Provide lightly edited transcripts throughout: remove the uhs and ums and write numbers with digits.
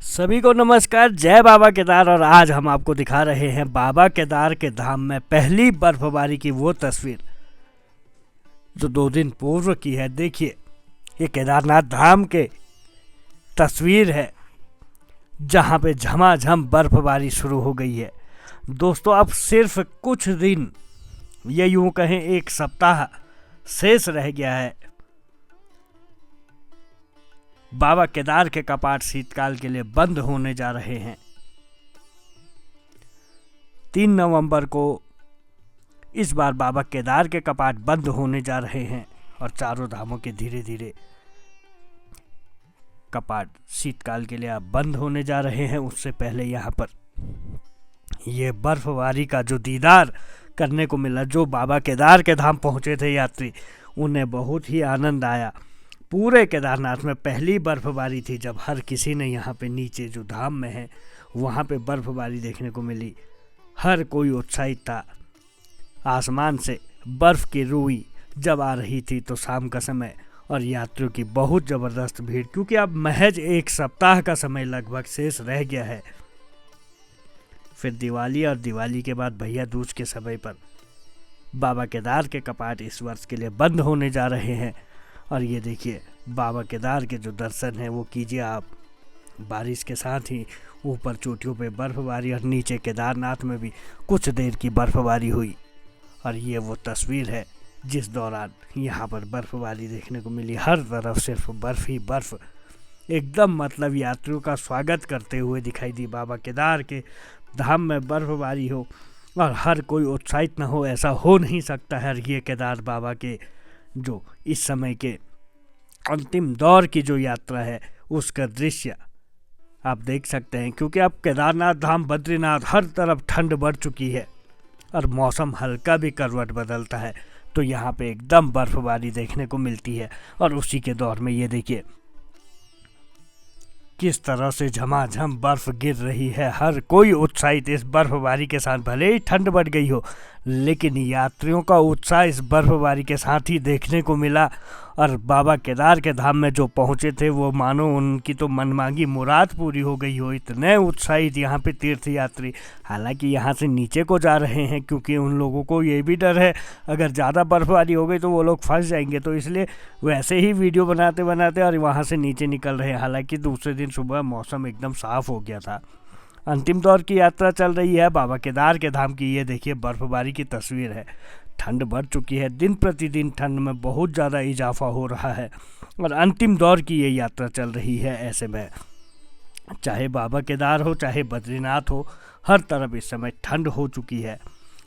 सभी को नमस्कार, जय बाबा केदार। और आज हम आपको दिखा रहे हैं बाबा केदार के धाम में पहली बर्फबारी की वो तस्वीर जो 2 दिन पूर्व की है। देखिए, ये केदारनाथ धाम के तस्वीर है जहां पे झमाझम बर्फबारी शुरू हो गई है। दोस्तों, अब सिर्फ कुछ दिन, ये यूं कहें 1 सप्ताह शेष रह गया है। बाबा केदार के कपाट शीतकाल के लिए बंद होने जा रहे हैं। 3 नवंबर को इस बार बाबा केदार के कपाट बंद होने जा रहे हैं और चारों धामों के धीरे धीरे कपाट शीतकाल के लिए अब बंद होने जा रहे हैं। उससे पहले यहाँ पर ये बर्फबारी का जो दीदार करने को मिला, जो बाबा केदार के धाम पहुँचे थे यात्री, उन्हें बहुत ही आनंद आया। पूरे केदारनाथ में पहली बर्फबारी थी जब हर किसी ने यहाँ पे नीचे जो धाम में है वहाँ पे बर्फबारी देखने को मिली। हर कोई उत्साहित था। आसमान से बर्फ़ की रूई जब आ रही थी तो शाम का समय, और यात्रियों की बहुत ज़बरदस्त भीड़, क्योंकि अब महज 1 सप्ताह का समय लगभग शेष रह गया है। फिर दिवाली और दिवाली के बाद भैया दूज के समय पर बाबा केदार के कपाट इस वर्ष के लिए बंद होने जा रहे हैं। और ये देखिए, बाबा केदार के जो दर्शन हैं वो कीजिए आप। बारिश के साथ ही ऊपर चोटियों पे बर्फबारी और नीचे केदारनाथ में भी कुछ देर की बर्फबारी हुई। और ये वो तस्वीर है जिस दौरान यहाँ पर बर्फबारी देखने को मिली। हर तरफ सिर्फ बर्फ़ ही बर्फ़, एकदम मतलब यात्रियों का स्वागत करते हुए दिखाई दी। बाबा केदार के धाम में बर्फबारी हो और हर कोई उत्साहित न हो, ऐसा हो नहीं सकता है। ये केदार बाबा के जो इस समय के अंतिम दौर की जो यात्रा है उसका दृश्य आप देख सकते हैं, क्योंकि अब केदारनाथ धाम, बद्रीनाथ, हर तरफ ठंड बढ़ चुकी है और मौसम हल्का भी करवट बदलता है तो यहाँ पे एकदम बर्फबारी देखने को मिलती है। और उसी के दौर में ये देखिए किस तरह से झमाझम बर्फ गिर रही है। हर कोई उत्साहित इस बर्फबारी के साथ, भले ही ठंड बढ़ गई हो, लेकिन यात्रियों का उत्साह इस बर्फबारी के साथ ही देखने को मिला। और बाबा केदार के धाम में जो पहुँचे थे वो मानो उनकी तो मनमांगी मुराद पूरी हो गई हो, इतने उत्साहित यहाँ पे तीर्थयात्री। हालांकि यहाँ से नीचे को जा रहे हैं क्योंकि उन लोगों को ये भी डर है अगर ज़्यादा बर्फबारी हो गई तो वो लोग फंस जाएंगे, तो इसलिए वैसे ही वीडियो बनाते बनाते और वहाँ से नीचे निकल रहे हैं। हालांकि दूसरे दिन सुबह मौसम एकदम साफ़ हो गया था। अंतिम दौर की यात्रा चल रही है बाबा केदार के धाम की। ये देखिए बर्फबारी की तस्वीर है। ठंड बढ़ चुकी है, दिन प्रतिदिन ठंड में बहुत ज़्यादा इजाफा हो रहा है और अंतिम दौर की ये यात्रा चल रही है। ऐसे में चाहे बाबा केदार हो, चाहे बद्रीनाथ हो, हर तरफ इस समय ठंड हो चुकी है।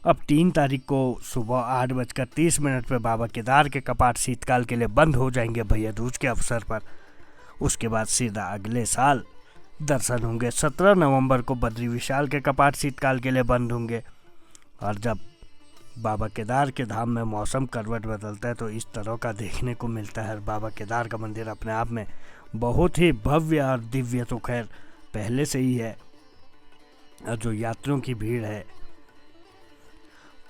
अब 3 तारीख को सुबह 8:30 पर बाबा केदार के कपाट शीतकाल के लिए बंद हो जाएंगे भैया दूज के अवसर पर। उसके बाद सीधा अगले साल दर्शन होंगे। 17 नवंबर को बद्री विशाल के कपाट शीतकाल के लिए बंद होंगे। और जब बाबा केदार के धाम में मौसम करवट बदलता है तो इस तरह का देखने को मिलता है। बाबा केदार का मंदिर अपने आप में बहुत ही भव्य और दिव्य तो खैर पहले से ही है। और जो यात्रियों की भीड़ है,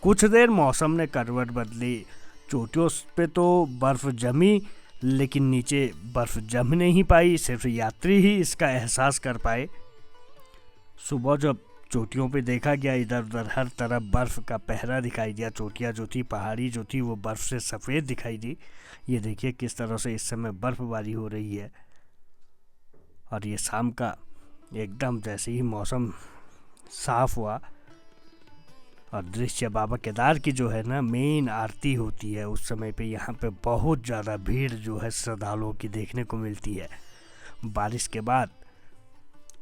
कुछ देर मौसम ने करवट बदली, चोटियों पे तो बर्फ़ जमी, लेकिन नीचे बर्फ़ जम नहीं पाई, सिर्फ यात्री ही इसका एहसास कर पाए। सुबह जब चोटियों पे देखा गया, इधर उधर हर तरफ बर्फ़ का पहरा दिखाई दिया। चोटियाँ जो थी, पहाड़ी जो थी, वो बर्फ़ से सफ़ेद दिखाई दी। ये देखिए किस तरह से इस समय बर्फबारी हो रही है। और ये शाम का एकदम जैसे ही मौसम साफ़ हुआ और दृश्य बाबा केदार की जो है ना मेन आरती होती है, उस समय पे यहाँ पे बहुत ज़्यादा भीड़ जो है श्रद्धालुओं की देखने को मिलती है। बारिश के बाद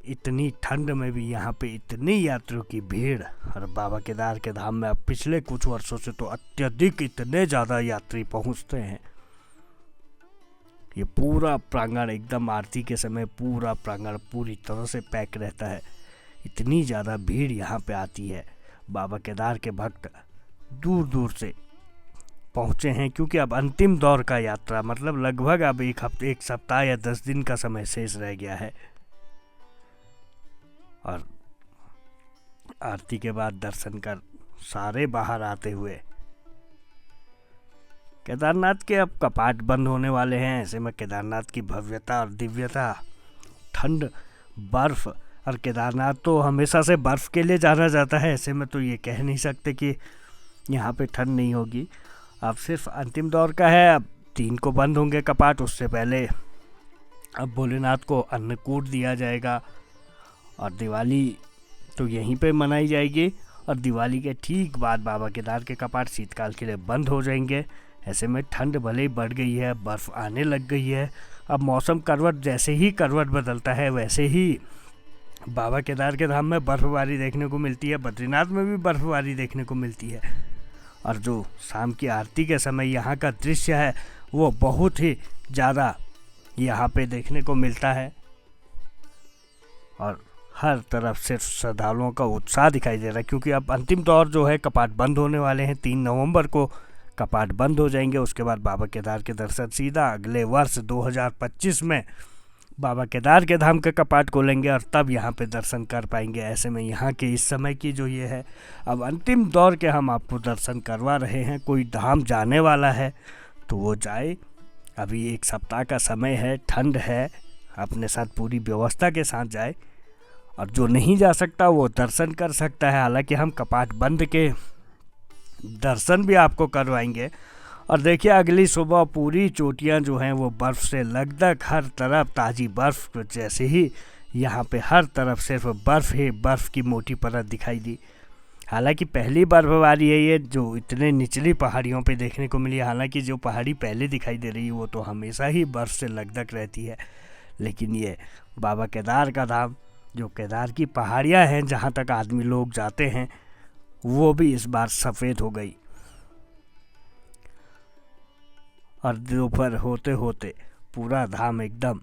इतनी ठंड में भी यहाँ पे इतनी यात्रियों की भीड़। और बाबा केदार के धाम में अब पिछले कुछ वर्षों से तो अत्यधिक इतने ज़्यादा यात्री पहुँचते हैं। ये पूरा प्रांगण एकदम आरती के समय पूरा प्रांगण पूरी तरह से पैक रहता है। इतनी ज़्यादा भीड़ यहाँ पे आती है। बाबा केदार के भक्त दूर दूर से पहुँचे हैं क्योंकि अब अंतिम दौर का यात्रा, मतलब लगभग अब 1 सप्ताह या 10 दिन का समय शेष रह गया है। और आरती के बाद दर्शन कर सारे बाहर आते हुए केदारनाथ के अब कपाट बंद होने वाले हैं। ऐसे में केदारनाथ की भव्यता और दिव्यता, ठंड बर्फ़, और केदारनाथ तो हमेशा से बर्फ़ के लिए जाना जाता है, ऐसे में तो ये कह नहीं सकते कि यहाँ पे ठंड नहीं होगी। अब सिर्फ अंतिम दौर का है, अब 3 को बंद होंगे कपाट, उससे पहले अब भोलेनाथ को अन्नकूट दिया जाएगा और दिवाली तो यहीं पे मनाई जाएगी। और दिवाली के ठीक बाद बाबा केदार के कपाट शीतकाल के लिए बंद हो जाएंगे। ऐसे में ठंड भले ही बढ़ गई है, बर्फ़ आने लग गई है। अब मौसम जैसे ही करवट बदलता है वैसे ही बाबा केदार के धाम में बर्फ़बारी देखने को मिलती है, बद्रीनाथ में भी बर्फ़बारी देखने को मिलती है। और जो शाम की आरती के समय यहाँ का दृश्य है वो बहुत ही ज़्यादा यहाँ पे देखने को मिलता है और हर तरफ सिर्फ श्रद्धालुओं का उत्साह दिखाई दे रहा है, क्योंकि अब अंतिम दौर जो है कपाट बंद होने वाले हैं। 3 नवंबर को कपाट बंद हो जाएंगे। उसके बाद बाबा केदार के दर्शन सीधा अगले वर्ष 2025 में बाबा केदार के धाम के कपाट खोलेंगे और तब यहाँ पे दर्शन कर पाएंगे। ऐसे में यहाँ के इस समय की जो ये है, अब अंतिम दौर के हम आपको दर्शन करवा रहे हैं। कोई धाम जाने वाला है तो वो जाए, अभी 1 सप्ताह का समय है, ठंड है, अपने साथ पूरी व्यवस्था के साथ जाए। और जो नहीं जा सकता वो दर्शन कर सकता है। हालांकि हम कपाट बंद के दर्शन भी आपको करवाएंगे। और देखिए अगली सुबह पूरी चोटियां जो हैं वो बर्फ़ से लगभग हर तरफ ताज़ी बर्फ़, जैसे ही यहाँ पे हर तरफ सिर्फ बर्फ़ ही बर्फ़ की मोटी परत दिखाई दी। हालांकि पहली बर्फबारी है ये जो इतने निचली पहाड़ियों पे देखने को मिली। हालांकि जो पहाड़ी पहले दिखाई दे रही है वो तो हमेशा ही बर्फ़ से लगदक रहती है, लेकिन ये बाबा केदार का धाम, जो केदार की पहाड़ियाँ हैं जहाँ तक आदमी लोग जाते हैं, वो भी इस बार सफ़ेद हो गई। और दोपहर होते होते पूरा धाम एकदम,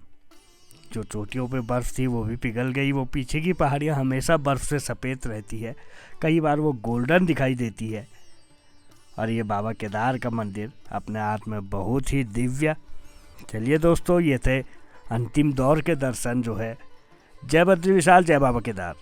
जो चोटियों पे बर्फ़ थी वो भी पिघल गई। वो पीछे की पहाड़ियाँ हमेशा बर्फ़ से सफ़ेद रहती है, कई बार वो गोल्डन दिखाई देती है। और ये बाबा केदार का मंदिर अपने आप में बहुत ही दिव्य। चलिए दोस्तों, ये थे अंतिम दौर के दर्शन जो है। जय बद्री विशाल, जय बाबा केदार।